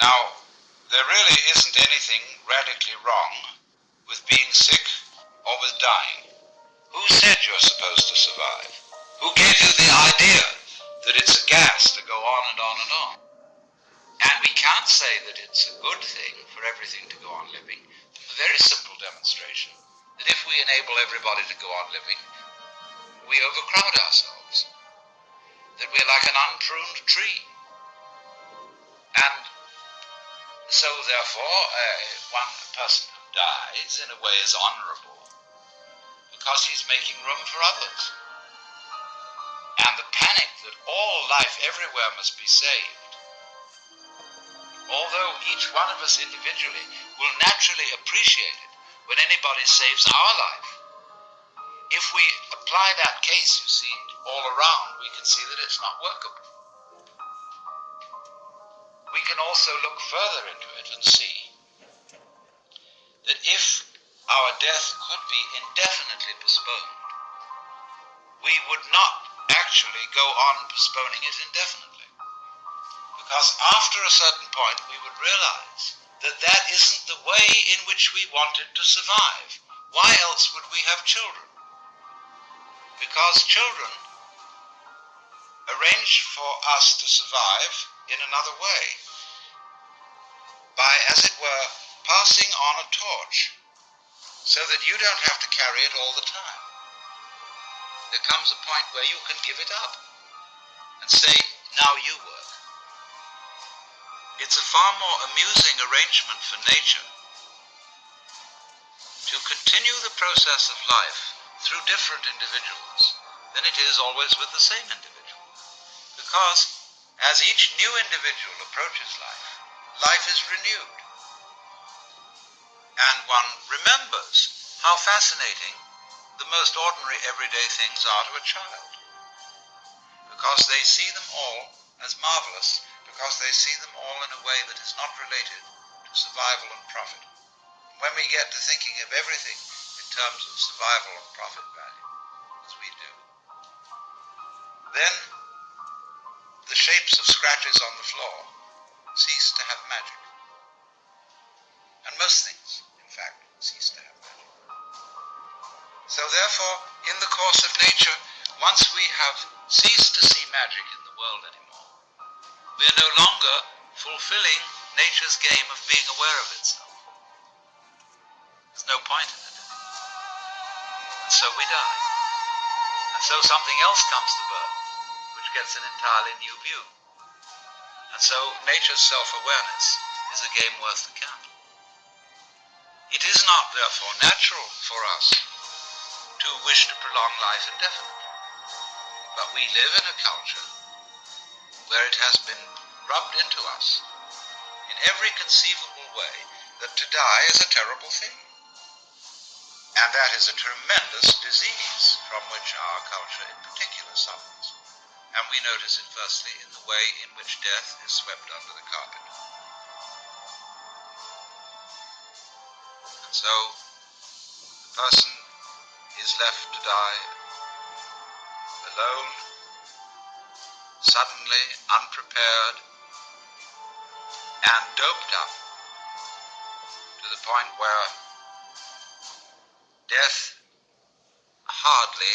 Now, there really isn't anything radically wrong with being sick or with dying. Who said you're supposed to survive? Who gave you the idea that it's a gas to go on and on and on? And we can't say that it's a good thing for everything to go on living. A very simple demonstration that if we enable everybody to go on living, we overcrowd ourselves. That we're like an unpruned tree. And so therefore, one person who dies in a way is honorable because he's making room for others. And the panic that all life everywhere must be saved, although each one of us individually will naturally appreciate it when anybody saves our life, if we apply that case, you see, all around, we can see that it's not workable. We can also look further into it and see that if our death could be indefinitely postponed, we would not actually go on postponing it indefinitely. Because after a certain point, we would realize that that isn't the way in which we wanted to survive. Why else would we have children? Because children arrange for us to survive in another way, by, as it were, passing on a torch, so that you don't have to carry it all the time. There comes a point where you can give it up and say, now you work. It's a far more amusing arrangement for nature to continue the process of life through different individuals than it is always with the same individual. Because as each new individual approaches life, life is renewed. And one remembers how fascinating the most ordinary everyday things are to a child. Because they see them all as marvelous, because they see them all in a way that is not related to survival and profit. When we get to thinking of everything in terms of survival and profit value, as we do, then the shapes of scratches on the floor cease to have magic. And most things, in fact, cease to have magic. So therefore, in the course of nature, once we have ceased to see magic in the world anymore, we are no longer fulfilling nature's game of being aware of itself. There's no point in it anymore. And so we die. And so something else comes to birth, which gets an entirely new view. And so nature's self-awareness is a game worth the candle. It is not, therefore, natural for us to wish to prolong life indefinitely. But we live in a culture where it has been rubbed into us in every conceivable way that to die is a terrible thing. And that is a tremendous disease from which our culture in particular suffers. And we notice it firstly in the way in which death is swept under the carpet. And so the person is left to die alone, suddenly, unprepared, and doped up to the point where death hardly